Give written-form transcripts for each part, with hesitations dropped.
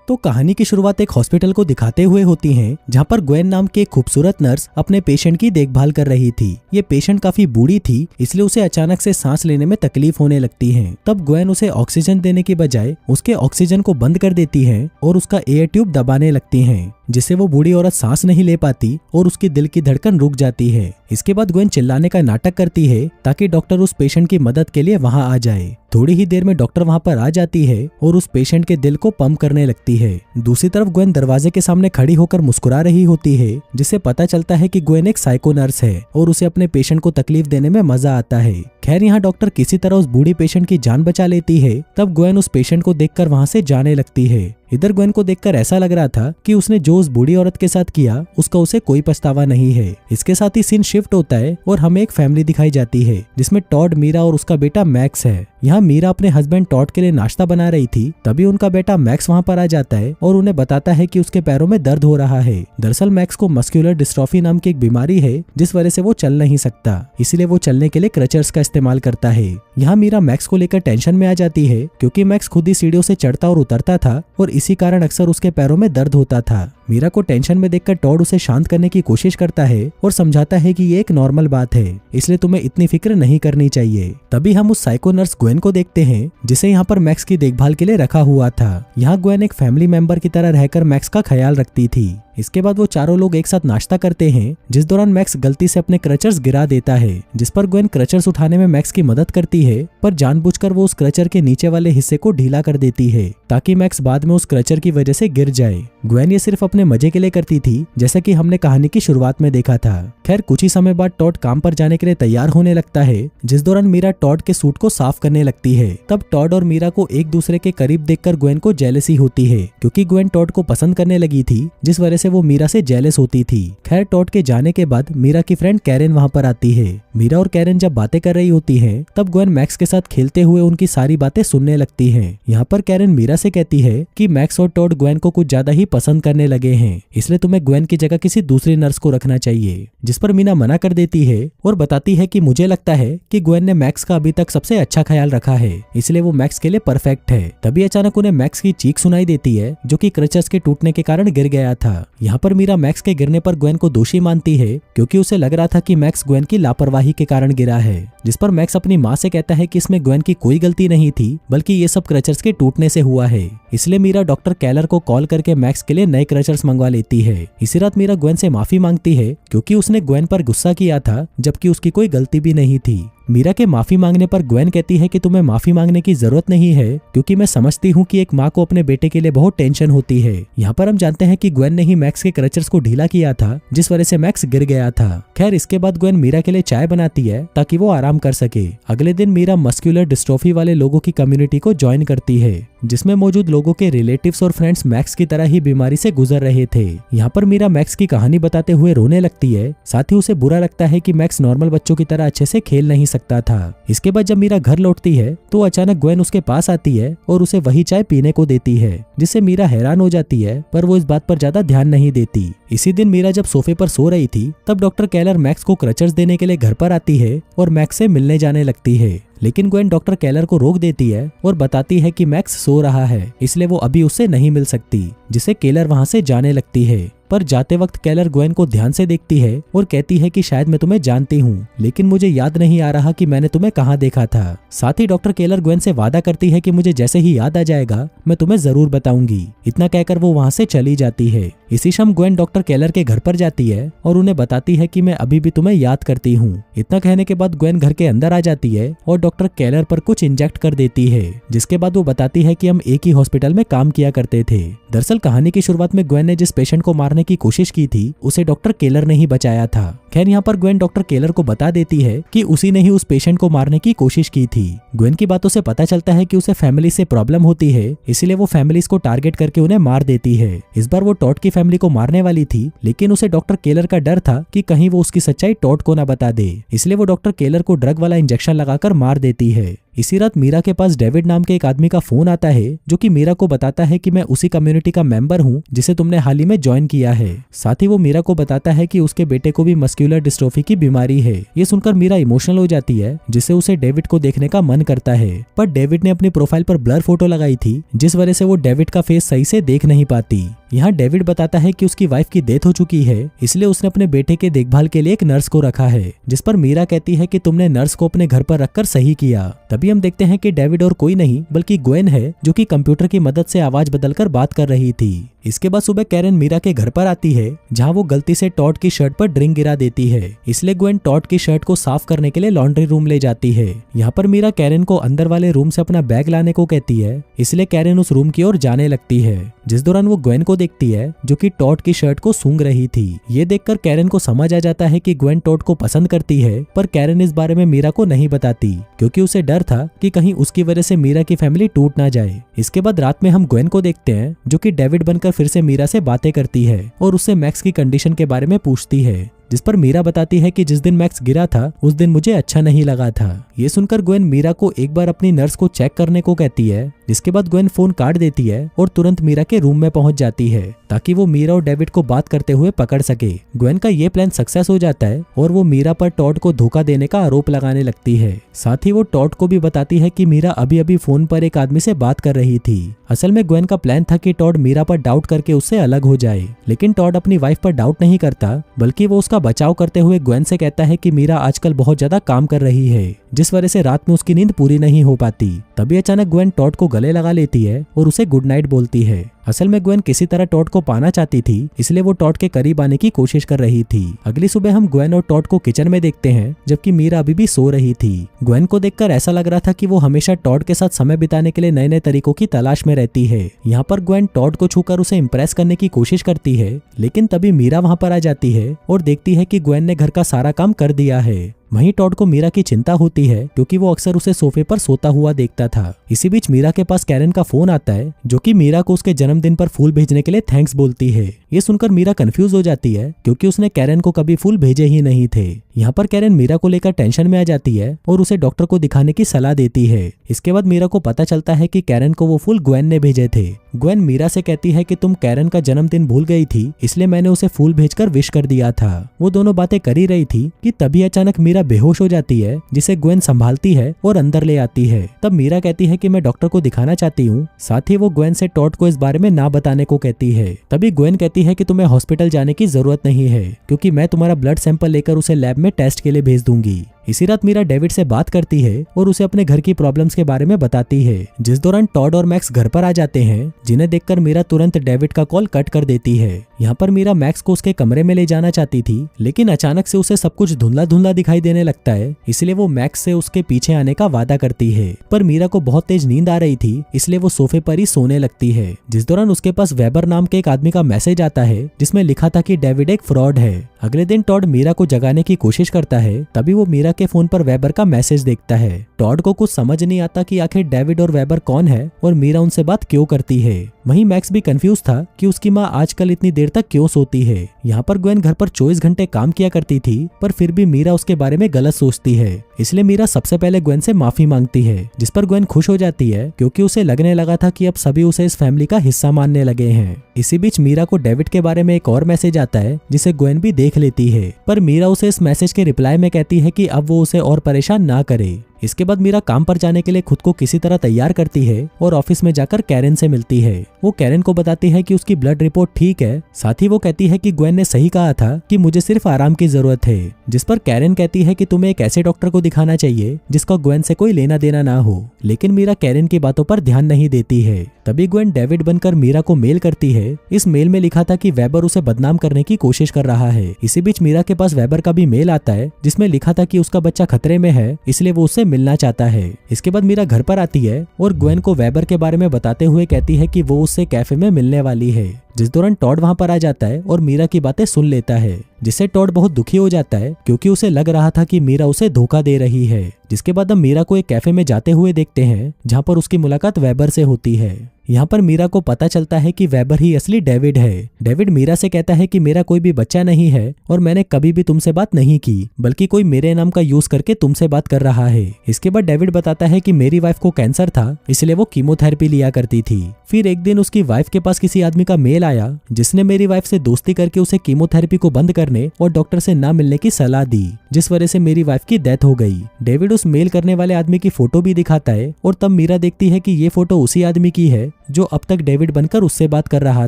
तो कहानी की शुरुआत एक हॉस्पिटल को दिखाते हुए होती है, जहाँ पर ग्वेन नाम की एक खूबसूरत नर्स अपने पेशेंट की देखभाल कर रही थी। ये पेशेंट काफी बूढ़ी थी, इसलिए उसे अचानक से सांस लेने में तकलीफ होने लगती है। तब ग्वेन उसे ऑक्सीजन देने की बजाय उसके ऑक्सीजन को बंद कर देती है और उसका एयर ट्यूब दबाने लगती है, जिससे वो बूढ़ी औरत सांस नहीं ले पाती और उसकी दिल की धड़कन रुक जाती है। इसके बाद ग्वेन चिल्लाने का नाटक करती है ताकि डॉक्टर उस पेशेंट की मदद के लिए वहां आ जाए। थोड़ी ही देर में डॉक्टर वहां पर आ जाती है और उस पेशेंट के दिल को पंप करने लगती है। दूसरी तरफ ग्वेन दरवाजे के सामने खड़ी होकर मुस्कुरा रही होती है, जिससे पता चलता है कि ग्वेन एक साइको नर्स है और उसे अपने पेशेंट को तकलीफ देने में मजा आता है। खैर, यहाँ डॉक्टर किसी तरह उस बूढ़ी पेशेंट की जान बचा लेती है। तब ग्वेन उस पेशेंट को देखकर वहां से जाने लगती है। इधर ग्वेन को देखकर ऐसा लग रहा था कि उसने जो उस बूढ़ी औरत के साथ किया उसका उसे कोई पछतावा नहीं है। इसके साथ ही सीन शिफ्ट होता है और हमें एक फैमिली दिखाई जाती है, जिसमें टॉड, मीरा और उसका बेटा मैक्स है। यहाँ मीरा अपने हस्बैंड टॉड के लिए नाश्ता बना रही थी, तभी उनका बेटा मैक्स वहाँ पर आ जाता है और उन्हें बताता है कि उसके पैरों में दर्द हो रहा है। दरअसल मैक्स को मस्कुलर डिस्ट्रॉफी नाम की एक बीमारी है, जिस वजह से वो चल नहीं सकता, इसलिए वो चलने के लिए क्रचर्स का इस्तेमाल करता है। यहाँ मीरा मैक्स को लेकर टेंशन में आ जाती है, क्योंकि मैक्स खुद ही सीढ़ियों से चढ़ता और उतरता था और इसी कारण अक्सर उसके पैरों में दर्द होता था। मीरा को टेंशन में देखकर टॉड उसे शांत करने की कोशिश करता है और समझाता है कि ये एक नॉर्मल बात है, इसलिए तुम्हें इतनी फिक्र नहीं करनी चाहिए। तभी हम उस साइको नर्स ग्वेन को देखते हैं, जिसे यहाँ पर मैक्स की देखभाल के लिए रखा हुआ था। यहाँ ग्वेन एक फैमिली मेंबर की तरह रहकर मैक्स का ख्याल रखती थी। इसके बाद वो चारों लोग एक साथ नाश्ता करते हैं, जिस दौरान मैक्स गलती से अपने क्रचर्स गिरा देता है, जिस पर ग्वेन क्रचर्स उठाने में मैक्स की मदद करती है, पर जानबूझकर वो उस क्रचर के नीचे वाले हिस्से को ढीला कर देती है ताकि मैक्स बाद में उस क्रचर की वजह से गिर जाए। ग्वेन ये सिर्फ अपने मजे के लिए करती थी, जैसा कि हमने कहानी की शुरुआत में देखा था। खैर, कुछ ही समय बाद टॉड काम पर जाने के लिए तैयार होने लगता है, जिस दौरान मीरा टॉड के सूट को साफ करने लगती है। तब टॉड और मीरा को एक दूसरे के करीब देखकर ग्वेन को जेलसी होती है, क्योंकि ग्वेन टॉड को पसंद करने लगी थी, जिस वजह से वो मीरा से जेलस होती थी। खैर, टॉड के जाने के बाद मीरा की फ्रेंड कैरेन वहां पर आती है। मीरा और कैरेन जब बातें कर रही होती हैं, तब ग्वेन मैक्स के साथ खेलते हुए उनकी सारी बातें सुनने लगती है। यहाँ पर कैरेन मीरा से कहती है कि मैक्स और टॉड ग्वेन को कुछ ज्यादा ही पसंद करने लगे हैं, इसलिए तुम्हें ग्वेन की जगह किसी दूसरी नर्स को रखना चाहिए। जिस पर मीना मना कर देती है और बताती है कि मुझे लगता है कि ग्वेन ने मैक्स का अभी तक सबसे अच्छा ख्याल रखा है, इसलिए वो मैक्स के लिए परफेक्ट है। तभी अचानक उन्हें मैक्स की चीख सुनाई देती है, जो कि क्रचर्स के टूटने के कारण गिर गया था। यहाँ पर मीरा मैक्स के गिरने पर ग्वेन को दोषी मानती है, क्योंकि उसे लग रहा था कि मैक्स ग्वेन की लापरवाही के कारण गिरा है। जिस पर मैक्स अपनी माँ से कहता है कि इसमें ग्वेन की कोई गलती नहीं थी, बल्कि ये सब क्रचर्स के टूटने से हुआ है। इसलिए मीरा डॉक्टर कैलर को कॉल करके मैक्स के लिए नए क्रचर्स मंगवा लेती है। इसी रात मीरा ग्वेन से माफी मांगती है, क्योंकि उसने ग्वेन पर गुस्सा किया था, जबकि उसकी कोई गलती भी नहीं थी। मीरा के माफी मांगने पर ग्वेन कहती है कि तुम्हें माफी मांगने की जरूरत नहीं है, क्योंकि मैं समझती हूँ कि एक माँ को अपने बेटे के लिए बहुत टेंशन होती है। यहाँ पर हम जानते हैं कि ग्वेन ने ही मैक्स के क्रचर्स को ढीला किया था, जिस वजह से मैक्स गिर गया था। खैर, इसके बाद ग्वेन मीरा के लिए चाय बनाती है ताकि वो आराम कर सके। अगले दिन मीरा मस्कुलर डिस्ट्रोफी वाले लोगों की कम्युनिटी को ज्वाइन करती है, जिसमें मौजूद लोगों के रिलेटिव्स और फ्रेंड्स मैक्स की तरह ही बीमारी से गुजर रहे थे। यहाँ पर मीरा मैक्स की कहानी बताते हुए रोने लगती है। साथ ही उसे बुरा लगता है कि मैक्स नॉर्मल बच्चों की तरह अच्छे से खेल नहीं सकता था। इसके बाद जब मीरा घर लौटती है तो अचानक ग्वेन उसके पास आती है और उसे वही चाय पीने को देती है, जिससे मीरा हैरान हो जाती है, पर वो इस बात पर ज्यादा ध्यान नहीं देती। इसी दिन मीरा जब सोफे पर सो रही थी, तब डॉक्टर कैलर मैक्स को क्रचर्स देने के लिए घर पर आती है और मैक्स से मिलने जाने लगती है। लेकिन ग्वेन डॉक्टर कैलर को रोक देती है और बताती है कि मैक्स सो रहा है, इसलिए वो अभी उससे नहीं मिल सकती, जिसे कैलर वहां से जाने लगती है। पर जाते वक्त कैलर ग्वेन को ध्यान से देखती है और कहती है कि शायद मैं तुम्हें जानती हूँ, लेकिन मुझे याद नहीं आ रहा कि मैंने तुम्हें कहाँ देखा था। साथ ही डॉक्टर कैलर ग्वेन से वादा करती है कि मुझे जैसे ही याद आ जाएगा मैं तुम्हें जरूर बताऊंगी। इतना कहकर वो वहाँ से चली जाती है। इसी शाम ग्वेन डॉक्टर कैलर के घर पर जाती है और उन्हें बताती है कि मैं अभी भी तुम्हें याद करती हूँ। इतना कहने के बाद ग्वेन घर के अंदर आ जाती है और डॉक्टर कैलर पर कुछ इंजेक्ट कर देती है, जिसके बाद वो बताती है कि हम एक ही हॉस्पिटल में काम किया करते थे। दरअसल कहानी की शुरुआत में ग्वेन ने जिस पेशेंट को मारने की कोशिश की थी, उसे डॉक्टर कैलर ने ही बचाया था। खैर, यहाँ पर ग्वेन डॉक्टर कैलर को बता देती है कि उसी ने ही उस पेशेंट को मारने की कोशिश की थी। ग्वेन की बातों से पता चलता है कि उसे फैमिली से प्रॉब्लम होती है, इसलिए वो फैमिलीज को टारगेट करके उन्हें मार देती है। इस बार वो टॉड की फैमिली को मारने वाली थी, लेकिन उसे डॉक्टर कैलर का डर था कि कहीं वो उसकी सच्चाई टॉड को न बता दे, इसलिए वो डॉक्टर कैलर को ड्रग वाला इंजेक्शन लगाकर मार देती है। इसी रात मीरा के पास डेविड नाम के एक आदमी का फोन आता है जो कि मीरा को बताता है कि मैं उसी कम्युनिटी का मेंबर हूँ जिसे तुमने हाल ही में ज्वाइन किया है। साथ ही वो मीरा को बताता है कि उसके बेटे को भी मस्कुलर डिस्ट्रोफी की बीमारी है। ये सुनकर मीरा इमोशनल हो जाती है जिससे उसे डेविड को देखने का मन करता है, पर डेविड ने अपनी प्रोफाइल पर ब्लर फोटो लगाई थी जिस वजह से वो डेविड का फेस सही से देख नहीं पाती। यहाँ डेविड बताता है कि उसकी वाइफ की डेथ हो चुकी है, इसलिए उसने अपने बेटे के देखभाल के लिए एक नर्स को रखा है, जिस पर मीरा कहती है कि तुमने नर्स को अपने घर पर रखकर सही किया। तभी हम देखते हैं कि डेविड और कोई नहीं बल्कि ग्वेन है जो कि कंप्यूटर की मदद से आवाज बदलकर बात कर रही थी। इसके बाद सुबह कैरन मीरा के घर पर आती है जहाँ वो गलती से टॉड की शर्ट पर ड्रिंक गिरा देती है, इसलिए ग्वेन टॉड की शर्ट को साफ करने के लिए लॉन्ड्री रूम ले जाती है। यहाँ पर मीरा कैरन को अंदर वाले रूम से अपना बैग लाने को कहती है, इसलिए कैरन उस रूम की ओर जाने लगती है, जिस दौरान वो ग्वेन को देखती है जो कि टॉड की शर्ट को सूंघ रही थी। ये देखकर कैरन को समझ आ जाता है कि ग्वेन टॉड को पसंद करती है, पर कैरन इस बारे में मीरा को नहीं बताती क्योंकि उसे डर था कि कहीं उसकी वजह से मीरा की फैमिली टूट ना जाए। इसके बाद रात में हम ग्वेन को देखते हैं जो कि डेविड बनकर फिर से मीरा से बातें करती है और उससे मैक्स की कंडीशन के बारे में पूछती है, जिस पर मीरा बताती है कि जिस दिन मैक्स गिरा था उस दिन मुझे अच्छा नहीं लगा था। ये सुनकर ग्वेन मीरा को एक बार अपनी नर्स को चेक करने को कहती है, जिसके बाद ग्वेन फोन काट देती है और तुरंत मीरा के रूम में पहुंच जाती है ताकि वो मीरा और डेविड को बात करते हुए पकड़ सके। ग्वेन का ये प्लान सक्सेस हो जाता है और वो मीरा पर टॉड को धोखा देने का आरोप लगाने लगती है। साथ ही वो टॉड को भी बताती है कि मीरा अभी अभी फोन पर एक आदमी से बात कर रही थी। असल में ग्वेन का प्लान था कि टॉड मीरा पर डाउट करके उससे अलग हो जाए, लेकिन टॉड अपनी वाइफ पर डाउट नहीं करता बल्कि वो उसका बचाव करते हुए ग्वेन से कहता है कि मीरा आजकल बहुत ज्यादा काम कर रही है जिस वजह से रात में उसकी नींद पूरी नहीं हो पाती। तभी अचानक ग्वेन टॉड को गले लगा लेती है और उसे गुड नाइट बोलती है। असल में ग्वेन किसी तरह टॉड को पाना चाहती थी, इसलिए वो टॉड के करीब आने की कोशिश कर रही थी। अगली सुबह हम ग्वेन और टॉड को किचन में देखते हैं जबकि मीरा अभी भी सो रही थी। ग्वेन को देखकर ऐसा लग रहा था कि वो हमेशा टॉड के साथ समय बिताने के लिए नए नए तरीकों की तलाश में रहती है। यहाँ पर ग्वेन टॉड को छूकर उसे इम्प्रेस करने की कोशिश करती है, लेकिन तभी मीरा वहाँ पर आ जाती है और देखती है कि ग्वेन ने घर का सारा काम कर दिया है। वहीं टॉड को मीरा की चिंता होती है क्योंकि वो अक्सर उसे सोफे पर सोता हुआ देखता था। इसी बीच मीरा के पास कैरन का फोन आता है जो कि मीरा को उसके जन्मदिन पर फूल भेजने के लिए थैंक्स बोलती है। ये सुनकर मीरा कंफ्यूज हो जाती है क्योंकि उसने कैरन को कभी फूल भेजे ही नहीं थे। यहाँ पर कैरन मीरा को लेकर टेंशन में आ जाती है और उसे डॉक्टर को दिखाने की सलाह देती है। इसके बाद मीरा को पता चलता है कि कैरन को वो फूल ग्वेन ने भेजे थे। ग्वेन मीरा से कहती है कि तुम कैरन का जन्मदिन भूल गई थी, इसलिए मैंने उसे फूल भेजकर विश कर दिया था। वो दोनों बातें कर ही रही थी कि तभी अचानक मीरा बेहोश हो जाती है, जिसे ग्वेन संभालती है और अंदर ले आती है। तब मीरा कहती है कि मैं डॉक्टर को दिखाना चाहती हूँ। साथ ही वो ग्वेन से टॉड को इस बारे में ना बताने को कहती है। तभी ग्वेन कहती है कि तुम्हें हॉस्पिटल जाने की जरूरत नहीं है क्योंकि मैं तुम्हारा ब्लड सैंपल लेकर उसे लैब में टेस्ट के लिए भेज दूंगी। इसी रात मीरा डेविड से बात करती है और उसे अपने घर की प्रॉब्लम्स के बारे में बताती है, जिस दौरान टॉड और मैक्स घर पर आ जाते हैं, जिन्हें देखकर मीरा तुरंत डेविड का कॉल कट कर देती है। यहाँ पर मीरा मैक्स को उसके कमरे में ले जाना चाहती थी, लेकिन अचानक से उसे सब कुछ धुंधला धुंधला दिखाई देने लगता है, इसलिए वो मैक्स से उसके पीछे आने का वादा करती है। पर मीरा को बहुत तेज नींद आ रही थी, इसलिए वो सोफे पर ही सोने लगती है। जिस दौरान उसके पास वेबर नाम के एक आदमी का मैसेज आता है जिसमें लिखा था कि डेविड एक फ्रॉड है। अगले दिन टॉड मीरा को जगाने की कोशिश करता है, तभी वो मीरा के फोन पर वेबर का मैसेज देखता है। टॉड को कुछ समझ नहीं आता कि आखिर डेविड और वेबर कौन है और मीरा उनसे बात क्यों करती है। वहीं मैक्स भी कंफ्यूज था कि उसकी माँ आजकल इतनी देर तक क्यों सोती है। यहाँ पर ग्वेन घर पर 24 घंटे काम किया करती थी, पर फिर भी मीरा उसके बारे में गलत सोचती है, इसलिए मीरा सबसे पहले ग्वेन से माफी मांगती है, जिस पर ग्वेन खुश हो जाती है क्योंकि उसे लगने लगा था कि अब सभी उसे इस फैमिली का हिस्सा मानने लगे हैं। इसी बीच मीरा को डेविड के बारे में एक और मैसेज आता है जिसे ग्वेन भी देख लेती है, पर मीरा उसे इस मैसेज के रिप्लाई में कहती है कि अब वो उसे और परेशान ना करे। इसके बाद मीरा काम पर जाने के लिए खुद को किसी तरह तैयार करती है और ऑफिस में जाकर कैरन से मिलती है। वो कैरन को बताती है कि उसकी ब्लड रिपोर्ट ठीक है। साथ ही वो कहती है कि ग्वेन ने सही कहा था कि मुझे सिर्फ आराम की जरूरत है, जिस पर कैरन कहती है कि तुम्हें एक ऐसे डॉक्टर को दिखाना चाहिए जिसका ग्वेन से कोई लेना देना ना हो, लेकिन मीरा कैरन की बातों पर ध्यान नहीं देती है। तभी ग्वेन डेविड बनकर मीरा को मेल करती है। इस मेल में लिखा था कि वेबर उसे बदनाम करने की कोशिश कर रहा है। इसी बीच मीरा के पास वेबर का भी मेल आता है जिसमें लिखा था कि उसका बच्चा खतरे में है, इसलिए वो उससे मिलना चाहता है। इसके बाद मीरा घर पर आती है और ग्वेन को वेबर के बारे में बताते हुए कहती है कि वो उससे कैफे में मिलने वाली है। जिस दौरान टॉड वहां पर आ जाता है और मीरा की बातें सुन लेता है, जिससे टॉड बहुत दुखी हो जाता है क्योंकि उसे लग रहा था कि मीरा उसे धोखा दे रही है। जिसके बाद हम मीरा को एक कैफे में जाते हुए देखते हैं जहां पर उसकी मुलाकात वेबर से होती है। यहाँ पर मीरा को पता चलता है कि वेबर ही असली डेविड है। डेविड मीरा से कहता है कि मेरा कोई भी बच्चा नहीं है और मैंने कभी भी तुमसे बात नहीं की, बल्कि कोई मेरे नाम का यूज करके तुमसे बात कर रहा है। इसके बाद डेविड बताता है कि मेरी वाइफ को कैंसर था, इसलिए वो कीमोथेरेपी लिया करती थी। फिर एक दिन उसकी वाइफ के पास किसी आदमी का मेल आया जिसने मेरी वाइफ से दोस्ती करके उसे कीमोथेरेपी को बंद करने और डॉक्टर से ना मिलने की सलाह दी, जिस वजह से मेरी वाइफ की डेथ हो गई। डेविड उस मेल करने वाले आदमी की फोटो भी दिखाता है और तब मीरा देखती है कि ये फोटो उसी आदमी की है जो अब तक डेविड बनकर उससे बात कर रहा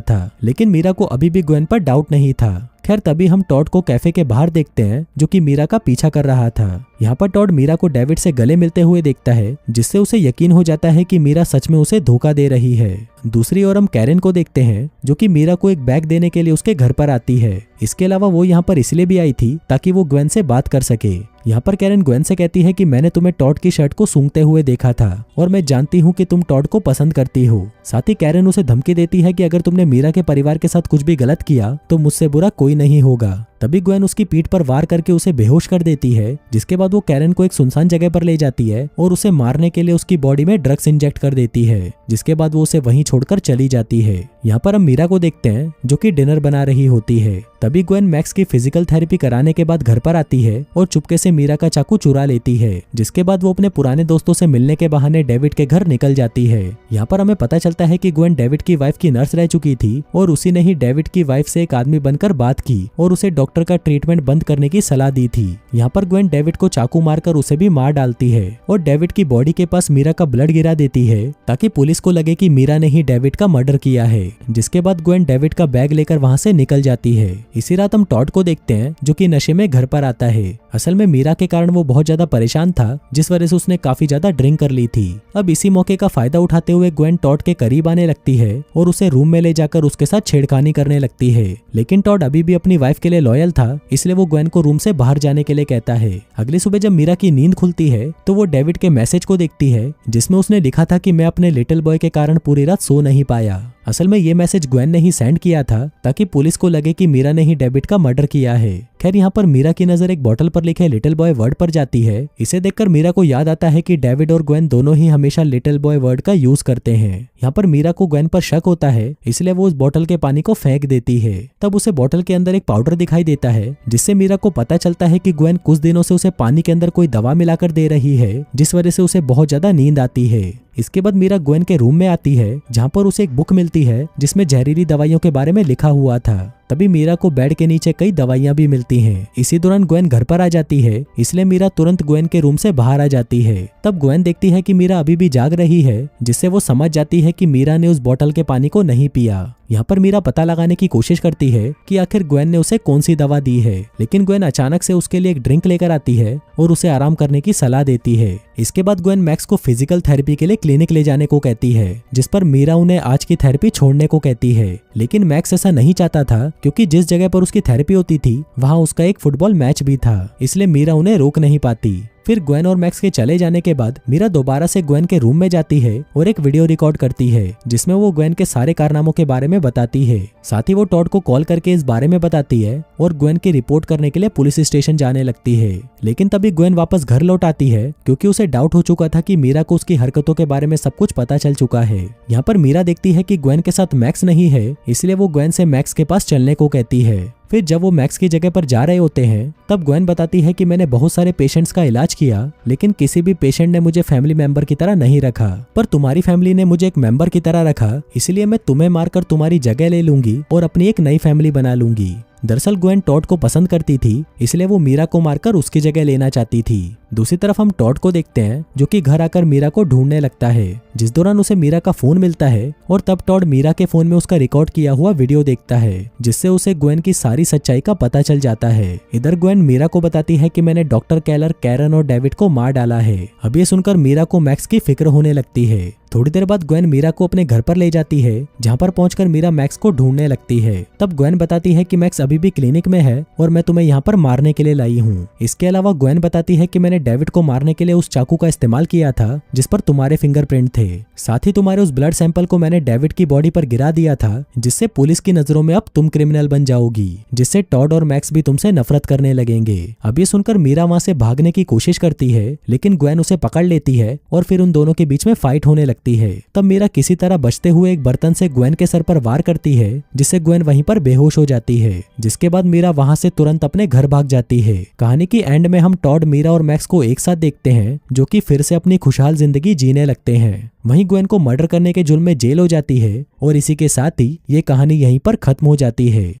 था। लेकिन मीरा को अभी भी ग्वेन पर डाउट नहीं था। खैर तभी हम टॉड को कैफे के बाहर देखते हैं जो कि मीरा का पीछा कर रहा था। यहाँ पर टॉड मीरा को डेविड से गले मिलते हुए देखता है, जिससे उसे यकीन हो जाता है कि मीरा सच में उसे धोखा दे रही है। दूसरी ओर हम कैरन को देखते हैं जो कि मीरा को एक बैग देने के लिए उसके घर पर आती है। इसके अलावा वो यहाँ पर इसलिए भी आई थी ताकि वो ग्वेन से बात कर सके। यहाँ पर कैरन ग्वेन से कहती है कि मैंने तुम्हें टॉड की शर्ट को सूंघते हुए देखा था और मैं जानती हूँ कि तुम टॉड को पसंद करती हो। साथ ही कैरन उसे धमकी देती है कि अगर तुमने मीरा के परिवार के साथ कुछ भी गलत किया तो मुझसे बुरा कोई नहीं होगा। तभी ग्वेन उसकी पीठ पर वार करके उसे बेहोश कर देती है, जिसके बाद वो कैरन को एक सुनसान जगह पर ले जाती है और उसे मारने के लिए उसकी बॉडी में ड्रग्स इंजेक्ट कर देती है, जिसके बाद वो उसे वहीं छोड़कर चली जाती है। यहाँ पर हम मीरा को देखते हैं जो कि डिनर बना रही होती है। तभी ग्वेन मैक्स की फिजिकल थेरेपी कराने के बाद घर पर आती है और चुपके से मीरा का चाकू चुरा लेती है, जिसके बाद वो अपने पुराने दोस्तों से मिलने के बहाने डेविड के घर निकल जाती है। यहाँ पर हमें पता चलता है कि ग्वेन डेविड की वाइफ की नर्स रह चुकी थी और उसी ने ही डेविड की वाइफ से एक आदमी बनकर बात की और उसे डॉक्टर का ट्रीटमेंट बंद करने की सलाह दी थी। यहाँ पर ग्वेन डेविड को चाकू मारकर उसे भी मार डालती है और डेविड की बॉडी के पास मीरा का ब्लड गिरा देती है ताकि पुलिस को लगे कि मीरा ने ही डेविड का मर्डर किया है। जिसके बाद ग्वेन डेविड का बैग लेकर वहां से निकल जाती है। इसी रात हम टॉड को देखते हैं जो कि नशे में घर पर आता है। असल में मीरा के कारण वो बहुत ज्यादा परेशान था, जिस वजह से उसने काफी ज्यादा ड्रिंक कर ली थी। अब इसी मौके का फायदा उठाते हुए ग्वेन टॉड के करीब आने लगती है और उसे रूम में ले जाकर उसके साथ छेड़खानी करने लगती है। लेकिन टॉड अभी भी अपनी वाइफ के लिए लॉयल था, इसलिए वो ग्वेन को रूम से बाहर जाने के लिए कहता है। अगली सुबह जब मीरा की नींद खुलती है तो वो डेविड के मैसेज को देखती है जिसमें उसने लिखा था कि मैं अपने लिटिल बॉय के कारण पूरी रात सो नहीं पाया। असल में ये मैसेज ग्वेन ने ही सेंड किया था ताकि पुलिस को लगे कि मीरा ने ही डेविड का मर्डर किया है। खैर यहाँ पर मीरा की नजर एक बॉटल पर लिखे लिटिल बॉय वर्ड पर जाती है। इसे देखकर मीरा को याद आता है कि डेविड और ग्वेन दोनों ही हमेशा लिटिल बॉय वर्ड का यूज करते हैं। यहाँ पर मीरा को ग्वेन पर शक होता है, इसलिए वो उस बॉटल के पानी को फेंक देती है। तब उसे बॉटल के अंदर एक पाउडर दिखाई देता है, जिससे मीरा को पता चलता है कि ग्वेन कुछ दिनों से उसे पानी के अंदर कोई दवा मिलाकर दे रही है, जिस वजह से उसे बहुत ज्यादा नींद आती है। इसके बाद मीरा ग्वेन के रूम में आती है जहाँ पर उसे एक बुक मिलती है जिसमें जहरीली दवाइयों के बारे में लिखा हुआ था। तभी मीरा को बेड के नीचे कई दवाइयां भी मिलती हैं। इसी दौरान ग्वेन घर पर आ जाती है, इसलिए मीरा तुरंत ग्वेन के रूम से बाहर आ जाती है। तब ग्वेन देखती है कि मीरा अभी भी जाग रही है, जिससे वो समझ जाती है कि मीरा ने उस बोतल के पानी को नहीं पिया। यहाँ पर मीरा पता लगाने की कोशिश करती है कि आखिर ग्वेन ने उसे कौन सी दवा दी है, लेकिन ग्वेन अचानक से उसके लिए एक ड्रिंक लेकर आती है और उसे आराम करने की सलाह देती है। इसके बाद ग्वेन मैक्स को फिजिकल थेरेपी के लिए क्लिनिक ले जाने को कहती है, जिस पर मीरा उन्हें आज की थेरेपी छोड़ने को कहती है। लेकिन मैक्स ऐसा नहीं चाहता था, क्योंकि जिस जगह पर उसकी थेरेपी होती थी वहाँ उसका एक फुटबॉल मैच भी था, इसलिए मीरा उन्हें रोक नहीं पाती। फिर ग्वेन और मैक्स के चले जाने के बाद मीरा दोबारा से ग्वेन के रूम में जाती है और एक वीडियो रिकॉर्ड करती है, जिसमें वो ग्वेन के सारे कारनामों के बारे में बताती है। साथ ही वो टॉड को कॉल करके इस बारे में बताती है और ग्वेन की रिपोर्ट करने के लिए पुलिस स्टेशन जाने लगती है। लेकिन तभी ग्वेन वापस घर लौट आती है, क्योंकि उसे डाउट हो चुका था कि मीरा को उसकी हरकतों के बारे में सब कुछ पता चल चुका है। यहाँ पर मीरा देखती है कि ग्वेन के साथ मैक्स नहीं है, इसलिए वो ग्वेन से मैक्स के पास चलने को कहती है। फिर जब वो मैक्स की जगह पर जा रहे होते हैं, तब ग्वेन बताती है कि मैंने बहुत सारे पेशेंट्स का इलाज किया, लेकिन किसी भी पेशेंट ने मुझे फैमिली मेंबर की तरह नहीं रखा, पर तुम्हारी फैमिली ने मुझे एक मेंबर की तरह रखा, इसलिए मैं तुम्हें मारकर तुम्हारी जगह ले लूंगी और अपनी एक नई फैमिली बना लूंगी। दरअसल ग्वेन टॉड को पसंद करती थी, इसलिए वो मीरा को मारकर उसकी जगह लेना चाहती थी। दूसरी तरफ हम टॉड को देखते हैं जो कि घर आकर मीरा को ढूंढने लगता है, जिस दौरान उसे मीरा का फोन मिलता है और तब टॉड मीरा के फोन में उसका रिकॉर्ड किया हुआ वीडियो देखता है, जिससे उसे ग्वेन की सारी सच्चाई का पता चल जाता है। इधर ग्वेन मीरा को बताती है कि मैंने डॉक्टर केलर, कैरन और डेविड को मार डाला है। अब ये सुनकर मीरा को मैक्स की फिक्र होने लगती है। थोड़ी देर बाद ग्वेन मीरा को अपने घर पर ले जाती है, जहाँ पर पहुंचकर मीरा मैक्स को ढूंढने लगती है। तब ग्वेन बताती है कि मैक्स अभी भी क्लिनिक में है और मैं तुम्हें यहाँ पर मारने के लिए लाई हूँ। इसके अलावा ग्वेन बताती है कि मैंने डेविड को मारने के लिए उस चाकू का इस्तेमाल किया था जिस पर तुम्हारे फिंगरप्रिंट थे। साथ ही तुम्हारे उस ब्लड सैंपल को मैंने डेविड की बॉडी पर गिरा दिया था, जिससे पुलिस की नजरों में अब तुम क्रिमिनल बन जाओगी, जिससे टॉड और मैक्स भी तुमसे नफरत करने लगेंगे। अब ये सुनकर मीरा वहां से भागने की कोशिश करती है, लेकिन ग्वेन उसे पकड़ लेती है और फिर उन दोनों के बीच में फाइट होने लगती है। तब मीरा किसी तरह बचते हुए एक बर्तन से ग्वेन के सर पर वार करती है, जिससे ग्वेन वहीं पर बेहोश हो जाती है। जिसके बाद मीरा वहां से तुरंत अपने घर भाग जाती है। कहानी की एंड में हम टॉड, मीरा और मैक्स को एक साथ देखते हैं, जो कि फिर से अपनी खुशहाल जिंदगी जीने लगते हैं। वहीं ग्वेन को मर्डर करने के जुर्म में जेल हो जाती है और इसी के साथ ही ये कहानी यहीं पर खत्म हो जाती है।